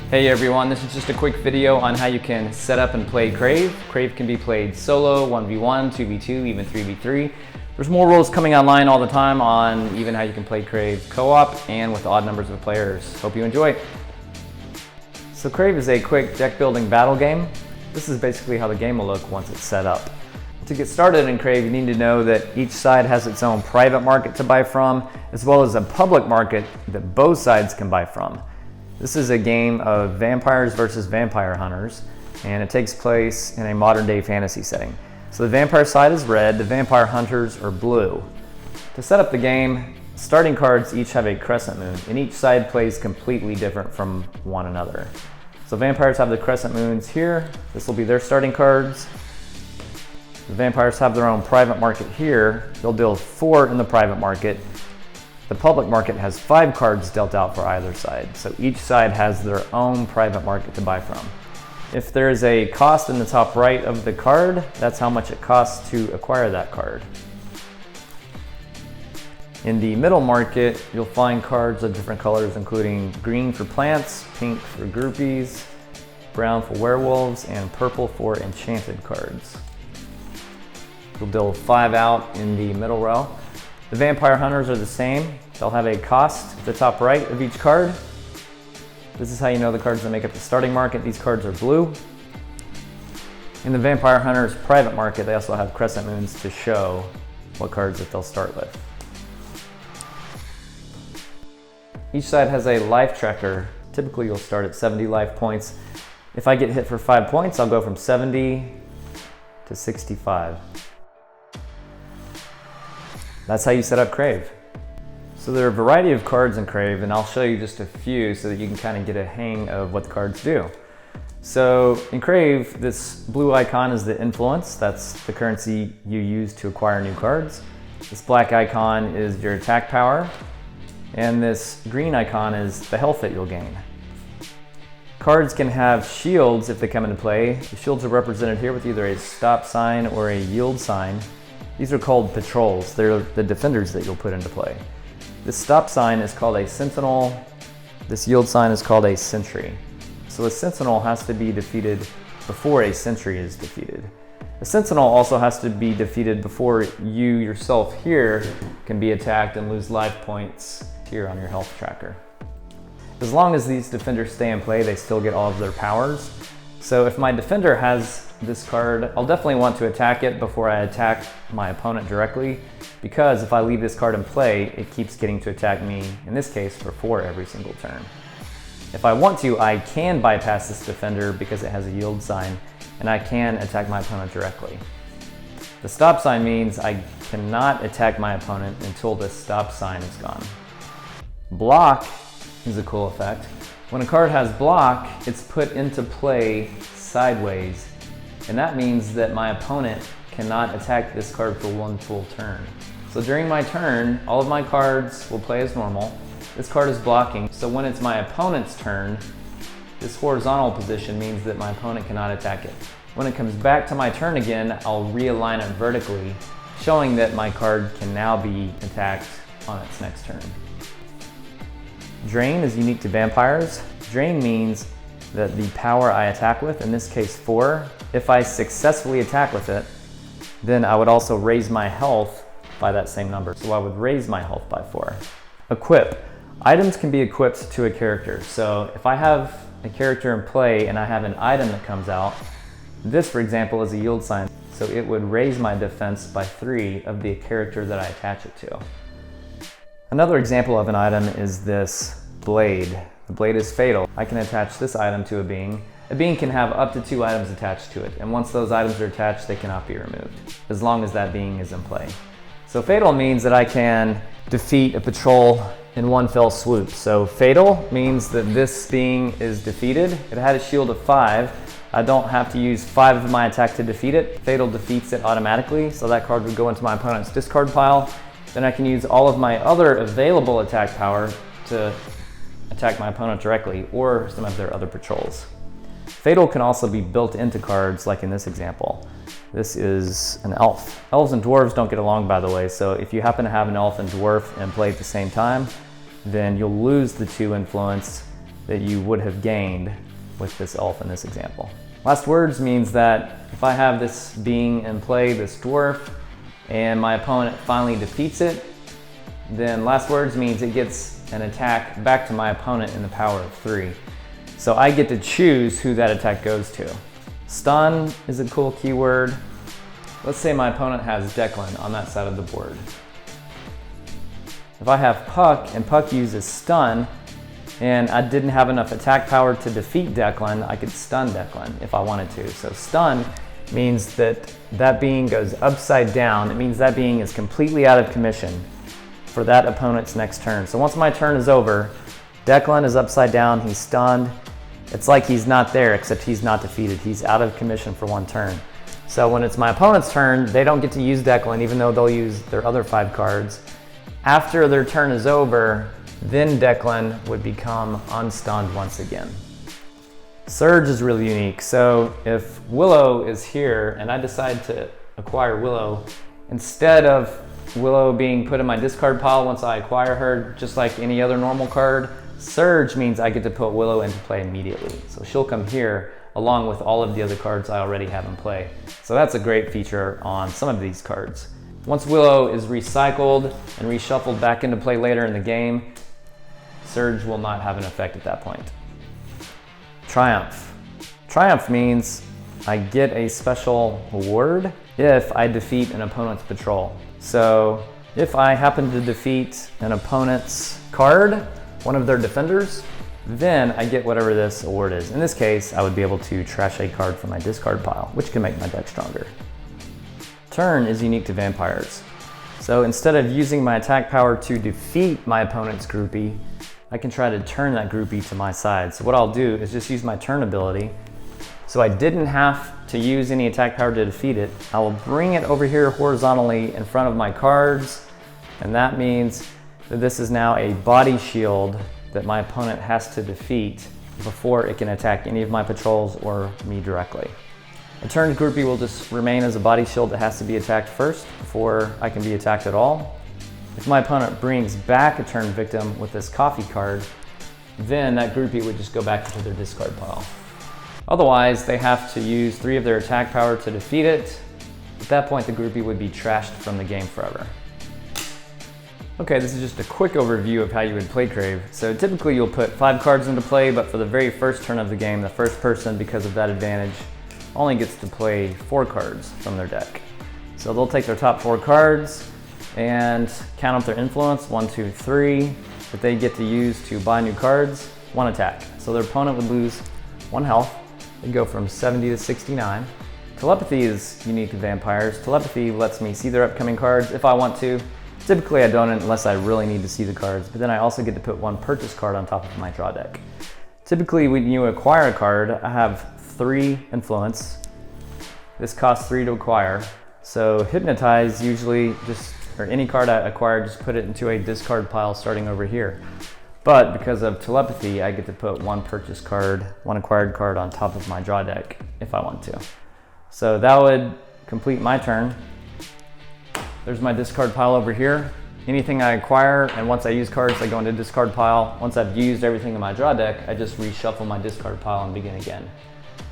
Hey everyone, this is just a quick video on how you can set up and play CRAVE. CRAVE can be played solo, 1v1, 2v2, even 3v3. There's more rules coming online all the time on even how you can play CRAVE co-op and with odd numbers of players. Hope you enjoy. So CRAVE is a quick deck building battle game. This is basically how the game will look once it's set up. To get started in CRAVE, you need to know that each side has its own private market to buy from, as well as a public market that both sides can buy from. This is a game of vampires versus vampire hunters, and it takes place in a modern day fantasy setting. So the vampire side is red, the vampire hunters are blue. To set up the game, starting cards each have a crescent moon, and each side plays completely different from one another. So vampires have the crescent moons here. This will be their starting cards. The vampires have their own private market here. They'll deal 4 in the private market. The public market has 5 cards dealt out for either side, so each side has their own private market to buy from. If there's a cost in the top right of the card, that's how much it costs to acquire that card. In the middle market, you'll find cards of different colors, including green for plants, pink for groupies, brown for werewolves, and purple for enchanted cards. You'll deal 5 out in the middle row. The vampire hunters are the same. They'll have a cost at the top right of each card. This is how you know the cards that make up the starting market. These cards are blue. In the vampire hunters private market, they also have crescent moons to show what cards that they'll start with. Each side has a life tracker. Typically you'll start at 70 life points. If I get hit for 5 points, I'll go from 70 to 65. That's how you set up CRAVE. So there are a variety of cards in CRAVE, and I'll show you just a few so that you can kind of get a hang of what the cards do. So in CRAVE, this blue icon is the influence. That's the currency you use to acquire new cards. This black icon is your attack power, and this green icon is the health that you'll gain. Cards can have shields if they come into play. The shields are represented here with either a stop sign or a yield sign. These are called patrols. They're the defenders that you'll put into play. This stop sign is called a sentinel. This yield sign is called a sentry. So a sentinel has to be defeated before a sentry is defeated. A sentinel also has to be defeated before you yourself here can be attacked and lose life points here on your health tracker. As long as these defenders stay in play, they still get all of their powers. So if my defender has this card, I'll definitely want to attack it before I attack my opponent directly, because if I leave this card in play, it keeps getting to attack me, in this case, for 4 every single turn. If I want to, I can bypass this defender because it has a yield sign, and I can attack my opponent directly. The stop sign means I cannot attack my opponent until the stop sign is gone. Block is a cool effect. When a card has block, it's put into play sideways, and that means that my opponent cannot attack this card for 1 full turn. So during my turn, all of my cards will play as normal. This card is blocking, so when it's my opponent's turn, this horizontal position means that my opponent cannot attack it. When it comes back to my turn again, I'll realign it vertically, showing that my card can now be attacked on its next turn. Drain is unique to vampires. Drain means that the power I attack with, in this case 4, if I successfully attack with it, then I would also raise my health by that same number. So I would raise my health by 4. Equip. Items can be equipped to a character. So if I have a character in play and I have an item that comes out, this for example is a yield sign. So it would raise my defense by 3 of the character that I attach it to. Another example of an item is this blade. The blade is fatal. I can attach this item to a being. A being can have up to 2 items attached to it, and once those items are attached, they cannot be removed, as long as that being is in play. So fatal means that I can defeat a patrol in 1 fell swoop. So fatal means that this being is defeated. It had a shield of 5. I don't have to use 5 of my attack to defeat it. Fatal defeats it automatically, so that card would go into my opponent's discard pile. Then I can use all of my other available attack power to attack my opponent directly, or some of their other patrols. Fatal can also be built into cards, like in this example. This is an elf. Elves and dwarves don't get along, by the way, so if you happen to have an elf and dwarf and play at the same time, then you'll lose the 2 influence that you would have gained with this elf in this example. Last words means that if I have this being in play, this dwarf, and my opponent finally defeats it, then last words means it gets an attack back to my opponent in the power of 3. So I get to choose who that attack goes to. Stun is a cool keyword. Let's say my opponent has Declan on that side of the board. If I have Puck and Puck uses stun, and I didn't have enough attack power to defeat Declan, I could stun Declan if I wanted to. So stun means that that being goes upside down. It means that being is completely out of commission for that opponent's next turn. So once my turn is over, Declan is upside down, he's stunned. It's like he's not there, except he's not defeated. He's out of commission for 1 turn. So when it's my opponent's turn, they don't get to use Declan, even though they'll use their other 5 cards. After their turn is over, then Declan would become unstunned once again. Surge is really unique. So if Willow is here and I decide to acquire Willow, instead of Willow being put in my discard pile once I acquire her, just like any other normal card, Surge means I get to put Willow into play immediately. So she'll come here along with all of the other cards I already have in play. So that's a great feature on some of these cards. Once Willow is recycled and reshuffled back into play later in the game, Surge will not have an effect at that point. Triumph. Triumph means I get a special award if I defeat an opponent's patrol. So if I happen to defeat an opponent's card, one of their defenders, then I get whatever this award is. In this case, I would be able to trash a card from my discard pile, which can make my deck stronger. Turn is unique to vampires. So instead of using my attack power to defeat my opponent's groupie, I can try to turn that groupie to my side. So what I'll do is just use my turn ability. So I didn't have to use any attack power to defeat it. I will bring it over here horizontally in front of my cards, and that means that this is now a body shield that my opponent has to defeat before it can attack any of my patrols or me directly. A turned groupie will just remain as a body shield that has to be attacked first before I can be attacked at all. If my opponent brings back a turned victim with this coffee card, then that groupie would just go back into their discard pile. Otherwise, they have to use 3 of their attack power to defeat it. At that point, the groupie would be trashed from the game forever. Okay, this is just a quick overview of how you would play Crave. So typically you'll put 5 cards into play, but for the very first turn of the game, the first person, because of that advantage, only gets to play 4 cards from their deck. So they'll take their top 4 cards and count up their influence, 1, 2, 3, that they get to use to buy new cards, 1 attack. So their opponent would lose 1 health. They'd go from 70 to 69. Telepathy is unique to vampires. Telepathy lets me see their upcoming cards if I want to. Typically I don't unless I really need to see the cards, but then I also get to put 1 purchase card on top of my draw deck. Typically when you acquire a card, I have 3 influence. This costs 3 to acquire. So Hypnotize usually just, or any card I acquire, just put it into a discard pile starting over here. But because of Telepathy, I get to put 1 purchase card, 1 acquired card on top of my draw deck if I want to. So that would complete my turn. There's my discard pile over here. Anything I acquire, and once I use cards, I go into discard pile. Once I've used everything in my draw deck, I just reshuffle my discard pile and begin again.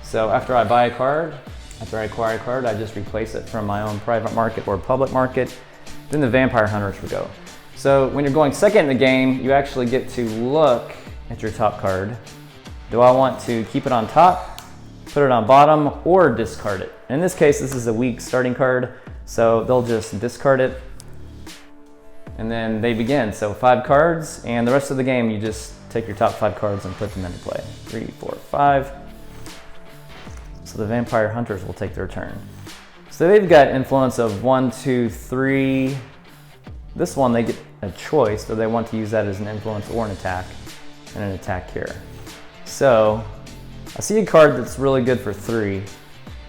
So after I buy a card, after I acquire a card, I just replace it from my own private market or public market. Then the vampire hunters would go. So when you're going second in the game, you actually get to look at your top card. Do I want to keep it on top, put it on bottom, or discard it? In this case, this is a weak starting card, so they'll just discard it, and then they begin. So 5 cards, and the rest of the game, you just take your top 5 cards and put them into play. 3, 4, 5. So the vampire hunters will take their turn. So they've got influence of 1, 2, 3. This one, they get a choice. Do they want to use that as an influence or an attack? And an attack here. So I see a card that's really good for 3.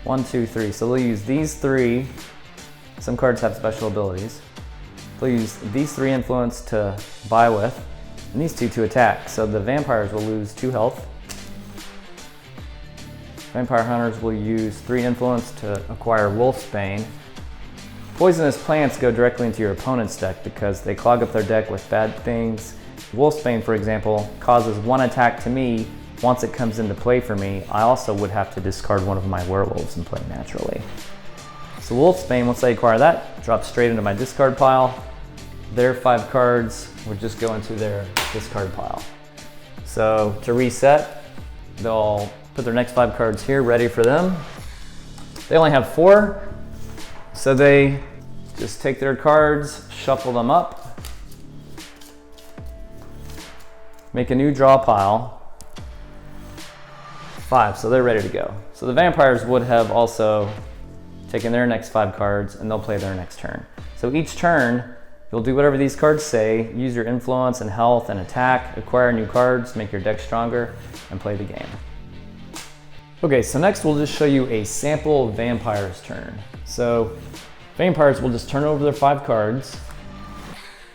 1, 2, 3. So they'll use these 3. Some cards have special abilities. They'll use these 3 influence to buy with, and these 2 to attack. So the vampires will lose 2 health. Vampire hunters will use 3 influence to acquire Wolfsbane. Poisonous plants go directly into your opponent's deck because they clog up their deck with bad things, Wolfsbane, for example, causes 1 attack to me, once it comes into play for me, I also would have to discard one of my werewolves and play naturally. So Wolfsbane, once I acquire that, drops straight into my discard pile. Their 5 cards would just go into their discard pile. So to reset, they'll put their next 5 cards here, ready for them. They only have 4, so they just take their cards, shuffle them up, make a new draw pile, 5, so they're ready to go. So the vampires would have also taken their next 5 cards and they'll play their next turn. So each turn, you'll do whatever these cards say, use your influence and health and attack, acquire new cards, make your deck stronger, and play the game. Okay, so next we'll just show you a sample vampires turn. So vampires will just turn over their 5 cards,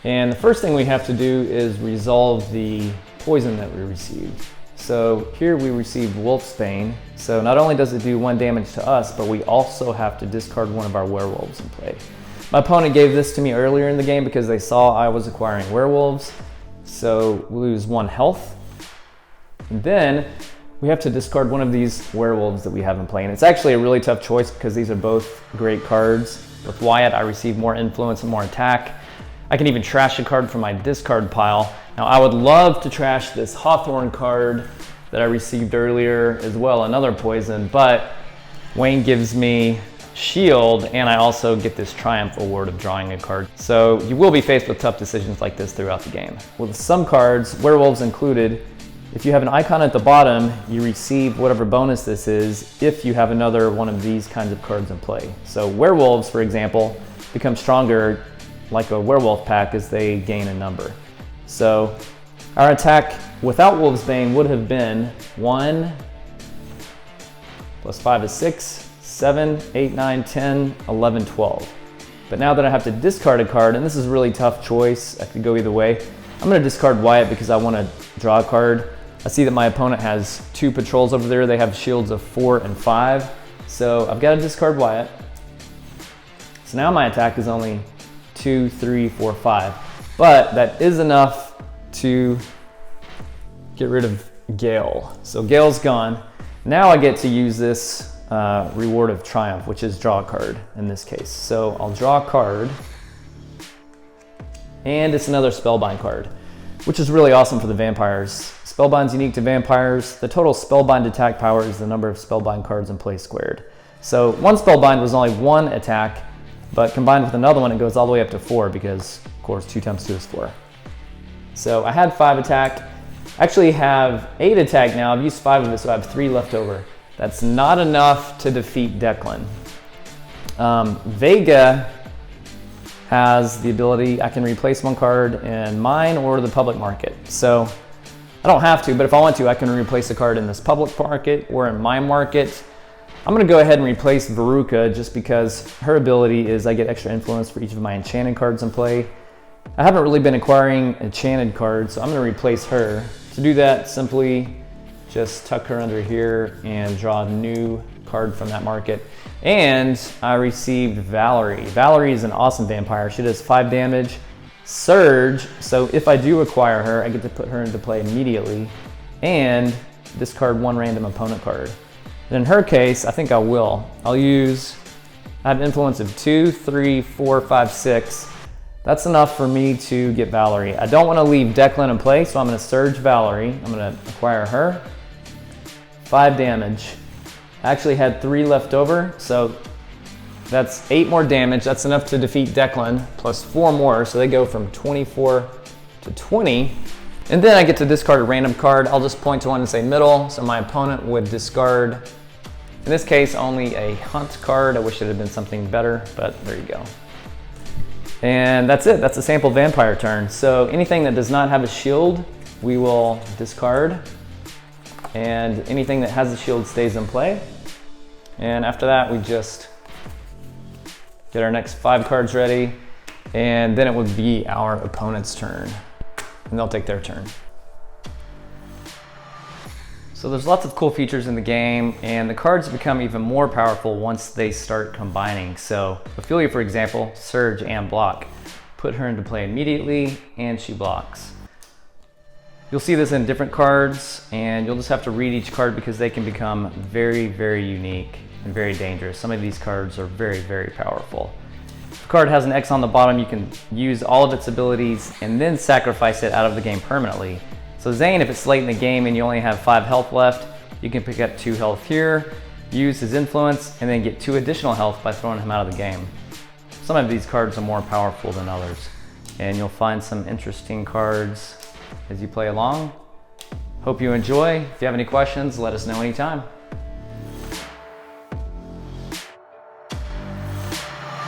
and the first thing we have to do is resolve the poison that we received. So here we received Wolfsbane, so not only does it do 1 damage to us, but we also have to discard one of our werewolves in play. My opponent gave this to me earlier in the game because they saw I was acquiring werewolves, so we lose 1 health. And then we have to discard one of these werewolves that we have in play. And it's actually a really tough choice because these are both great cards. With Wyatt, I receive more influence and more attack. I can even trash a card from my discard pile. Now, I would love to trash this Hawthorne card that I received earlier as well, another poison, but Wayne gives me shield, and I also get this Triumph award of drawing a card. So you will be faced with tough decisions like this throughout the game. With some cards, werewolves included, if you have an icon at the bottom, you receive whatever bonus this is if you have another one of these kinds of cards in play. So werewolves, for example, become stronger like a werewolf pack as they gain a number. So our attack without Wolfsbane would have been 1 plus 5 is 6, 7, 8, 9, 10, 11, 12. But now that I have to discard a card, and this is a really tough choice, I could go either way. I'm going to discard Wyatt because I want to draw a card. I see that my opponent has 2 patrols over there. They have shields of 4 and 5. So I've got to discard Wyatt. So now my attack is only 2, 3, 4, 5. But that is enough to get rid of Gale. So Gale's gone. Now I get to use this reward of Triumph, which is draw a card in this case. So I'll draw a card. And it's another Spellbind card, which is really awesome for the vampires. Spellbind's unique to vampires. The total Spellbind attack power is the number of Spellbind cards in play squared. So one Spellbind was only 1 attack, but combined with another one, it goes all the way up to 4 because, of course, 2 times 2 is 4. So I had 5 attack. I actually have 8 attack now. I've used 5 of it, so I have 3 left over. That's not enough to defeat Declan. Vega has the ability, I can replace 1 card in mine or the public market. So I don't have to, but if I want to, I can replace a card in this public market or in my market. I'm gonna go ahead and replace Veruca just because her ability is I get extra influence for each of my enchanted cards in play. I haven't really been acquiring enchanted cards, so I'm gonna replace her. To do that, simply just tuck her under here and draw a new card from that market. And I received Valerie. Valerie is an awesome vampire. She does 5 damage. Surge, so if I do acquire her, I get to put her into play immediately and discard 1 random opponent card. And in her case, I think I will. I have influence of 2, 3, 4, 5, 6. That's enough for me to get Valerie. I don't want to leave Declan in play, so I'm going to Surge Valerie. I'm going to acquire her. 5 damage. I actually had 3 left over, so that's 8 more damage. That's enough to defeat Declan, plus 4 more, so they go from 24 to 20. And then I get to discard a random card. I'll just point to one and say middle, so my opponent would discard, in this case, only a hunt card. I wish it had been something better, but there you go. And that's it. That's a sample vampire turn. So anything that does not have a shield, we will discard. And anything that has a shield stays in play. And after that, we just get our next 5 cards ready. And then it would be our opponent's turn. And they'll take their turn. So there's lots of cool features in the game, and the cards become even more powerful once they start combining. So Ophelia, for example, Surge and block. Put her into play immediately, and she blocks. You'll see this in different cards, and you'll just have to read each card because they can become very, very unique and very dangerous. Some of these cards are very, very powerful. If a card has an X on the bottom, you can use all of its abilities and then sacrifice it out of the game permanently. So Zane, if it's late in the game and you only have 5 health left, you can pick up 2 health here, use his influence, and then get 2 additional health by throwing him out of the game. Some of these cards are more powerful than others, and you'll find some interesting cards as you play along. Hope you enjoy. If you have any questions, let us know anytime.